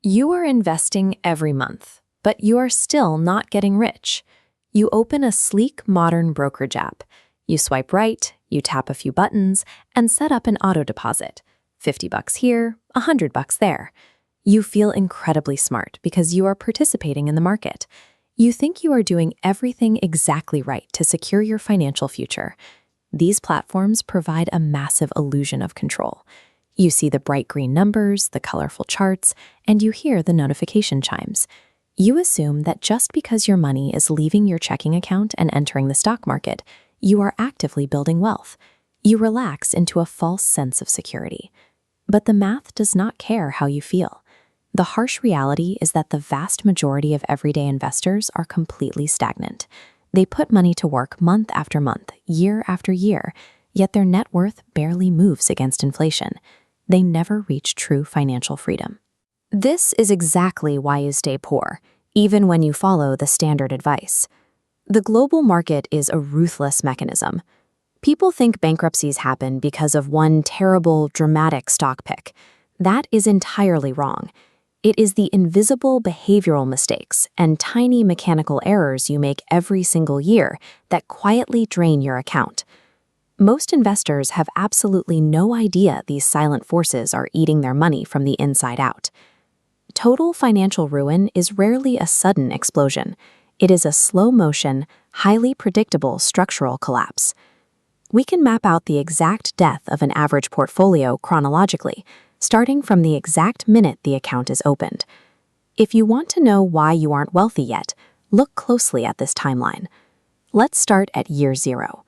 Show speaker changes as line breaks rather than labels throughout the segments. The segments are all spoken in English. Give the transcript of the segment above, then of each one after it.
You are investing every month, but you are still not getting rich. You open a sleek, modern brokerage app. You swipe right, you tap a few buttons, and set up an auto deposit. $50 here, $100 there. You feel incredibly smart because you are participating in the market. You think you are doing everything exactly right to secure your financial future. These platforms provide a massive illusion of control. You see the bright green numbers, the colorful charts, and you hear the notification chimes. You assume that just because your money is leaving your checking account and entering the stock market, you are actively building wealth. You relax into a false sense of security. But the math does not care how you feel. The harsh reality is that the vast majority of everyday investors are completely stagnant. They put money to work month after month, year after year, yet their net worth barely moves against inflation. They never reach true financial freedom. This is exactly why you stay poor, even when you follow the standard advice. The global market is a ruthless mechanism. People think bankruptcies happen because of one terrible, dramatic stock pick. That is entirely wrong. It is the invisible behavioral mistakes and tiny mechanical errors you make every single year that quietly drain your account. Most investors have absolutely no idea these silent forces are eating their money from the inside out. Total financial ruin is rarely a sudden explosion. It is a slow-motion, highly predictable structural collapse. We can map out the exact death of an average portfolio chronologically, starting from the exact minute the account is opened. If you want to know why you aren't wealthy yet, look closely at this timeline. Let's start at year 0.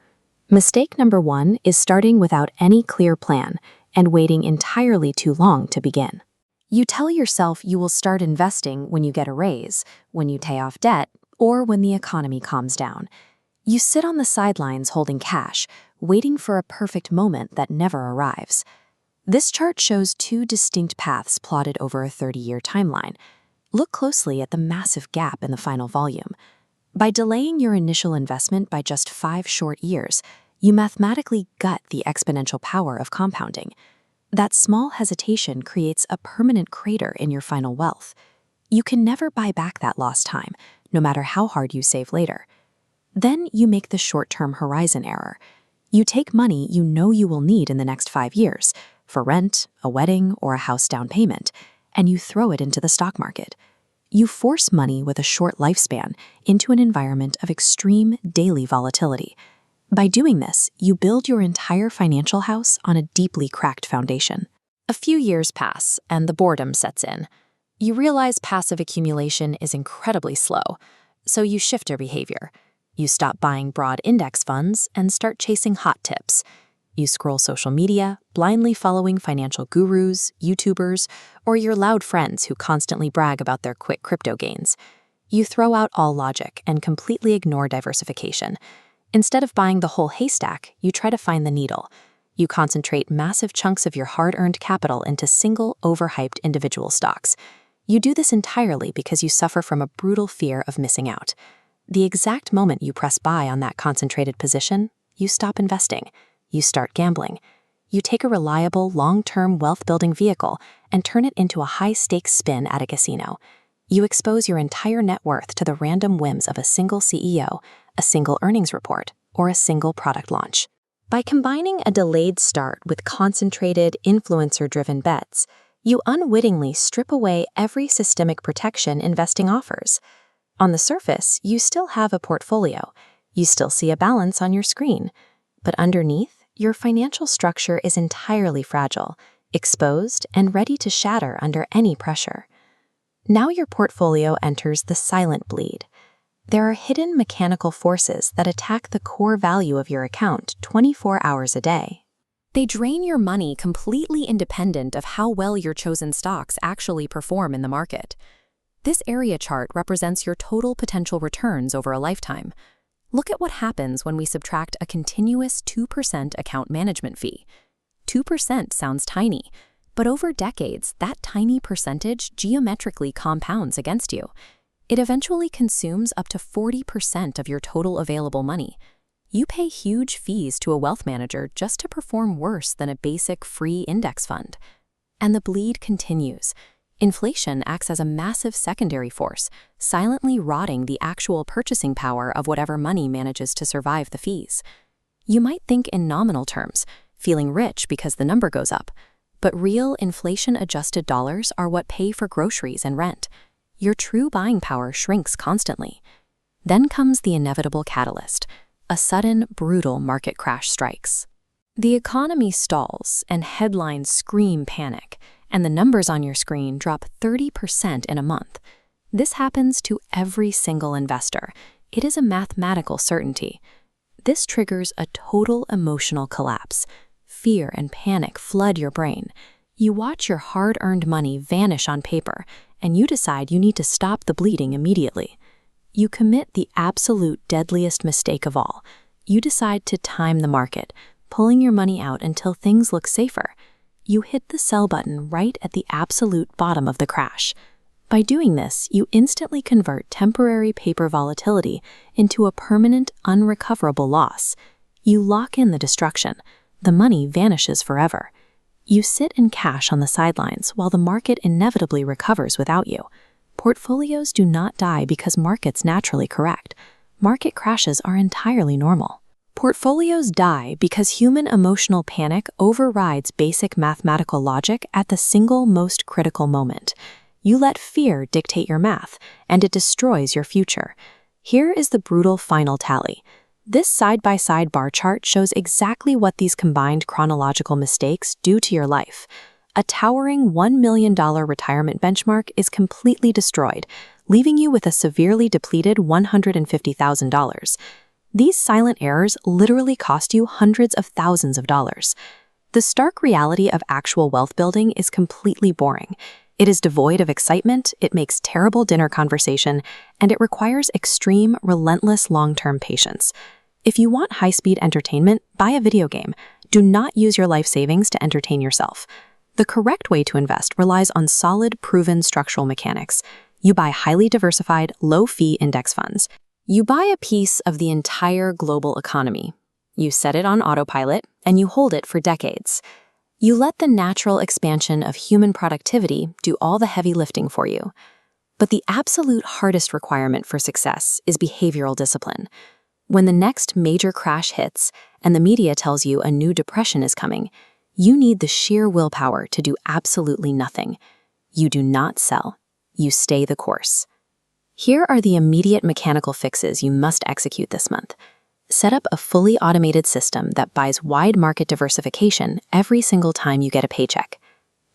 Mistake number 1 is starting without any clear plan and waiting entirely too long to begin. You tell yourself you will start investing when you get a raise, when you pay off debt, or when the economy calms down. You sit on the sidelines holding cash, waiting for a perfect moment that never arrives. This chart shows 2 distinct paths plotted over a 30-year timeline. Look closely at the massive gap in the final volume. By delaying your initial investment by just 5 short years, you mathematically gut the exponential power of compounding. That small hesitation creates a permanent crater in your final wealth. You can never buy back that lost time, no matter how hard you save later. Then you make the short-term horizon error. You take money you know you will need in the next 5 years, for rent, a wedding, or a house down payment, and you throw it into the stock market. You force money with a short lifespan into an environment of extreme daily volatility. By doing this, you build your entire financial house on a deeply cracked foundation. A few years pass, and the boredom sets in. You realize passive accumulation is incredibly slow, so you shift your behavior. You stop buying broad index funds and start chasing hot tips. You scroll social media, blindly following financial gurus, YouTubers, or your loud friends who constantly brag about their quick crypto gains. You throw out all logic and completely ignore diversification. Instead of buying the whole haystack, you try to find the needle. You concentrate massive chunks of your hard-earned capital into single, overhyped individual stocks. You do this entirely because you suffer from a brutal fear of missing out. The exact moment you press buy on that concentrated position, you stop investing. You start gambling. You take a reliable, long-term wealth-building vehicle and turn it into a high-stakes spin at a casino. You expose your entire net worth to the random whims of a single CEO, a single earnings report, or a single product launch. By combining a delayed start with concentrated, influencer-driven bets, you unwittingly strip away every systemic protection investing offers. On the surface, you still have a portfolio. You still see a balance on your screen. But underneath, your financial structure is entirely fragile, exposed, and ready to shatter under any pressure. Now your portfolio enters the silent bleed. There are hidden mechanical forces that attack the core value of your account 24 hours a day. They drain your money completely independent of how well your chosen stocks actually perform in the market. This area chart represents your total potential returns over a lifetime. Look at what happens when we subtract a continuous 2% account management fee. 2% sounds tiny, but over decades, that tiny percentage geometrically compounds against you. It eventually consumes up to 40% of your total available money. You pay huge fees to a wealth manager just to perform worse than a basic free index fund. And the bleed continues. Inflation acts as a massive secondary force, silently rotting the actual purchasing power of whatever money manages to survive the fees. You might think in nominal terms, feeling rich because the number goes up, but real inflation-adjusted dollars are what pay for groceries and rent. Your true buying power shrinks constantly. Then comes the inevitable catalyst. A sudden, brutal market crash strikes. The economy stalls, and headlines scream panic, and the numbers on your screen drop 30% in a month. This happens to every single investor. It is a mathematical certainty. This triggers a total emotional collapse. Fear and panic flood your brain. You watch your hard-earned money vanish on paper, and you decide you need to stop the bleeding immediately. You commit the absolute deadliest mistake of all. You decide to time the market, pulling your money out until things look safer. You hit the sell button right at the absolute bottom of the crash. By doing this, you instantly convert temporary paper volatility into a permanent, unrecoverable loss. You lock in the destruction. The money vanishes forever. You sit in cash on the sidelines while the market inevitably recovers without you. Portfolios do not die because markets naturally correct. Market crashes are entirely normal. Portfolios die because human emotional panic overrides basic mathematical logic at the single most critical moment. You let fear dictate your math, and it destroys your future. Here is the brutal final tally. This side-by-side bar chart shows exactly what these combined chronological mistakes do to your life. A towering $1 million retirement benchmark is completely destroyed, leaving you with a severely depleted $150,000. These silent errors literally cost you hundreds of thousands of dollars. The stark reality of actual wealth building is completely boring. It is devoid of excitement, it makes terrible dinner conversation, and it requires extreme, relentless long-term patience. If you want high-speed entertainment, buy a video game. Do not use your life savings to entertain yourself. The correct way to invest relies on solid, proven structural mechanics. You buy highly diversified, low-fee index funds. You buy a piece of the entire global economy. You set it on autopilot, and you hold it for decades. You let the natural expansion of human productivity do all the heavy lifting for you. But the absolute hardest requirement for success is behavioral discipline. When the next major crash hits and the media tells you a new depression is coming, you need the sheer willpower to do absolutely nothing. You do not sell. You stay the course. Here are the immediate mechanical fixes you must execute this month. Set up a fully automated system that buys wide market diversification every single time you get a paycheck.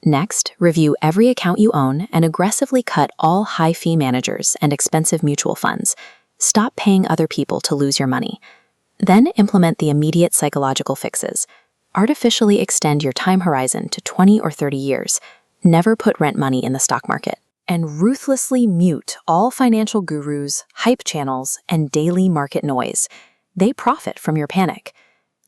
Next, review every account you own and aggressively cut all high-fee managers and expensive mutual funds. Stop paying other people to lose your money. Then implement the immediate psychological fixes. Artificially extend your time horizon to 20 or 30 years. Never put rent money in the stock market. And ruthlessly mute all financial gurus, hype channels, and daily market noise. They profit from your panic.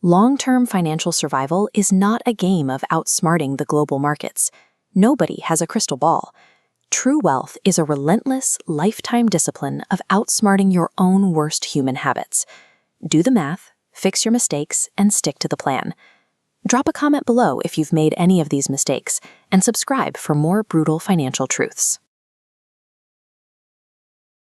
Long-term financial survival is not a game of outsmarting the global markets. Nobody has a crystal ball. True wealth is a relentless, lifetime discipline of outsmarting your own worst human habits. Do the math, fix your mistakes, and stick to the plan. Drop a comment below if you've made any of these mistakes, and subscribe for more brutal financial truths.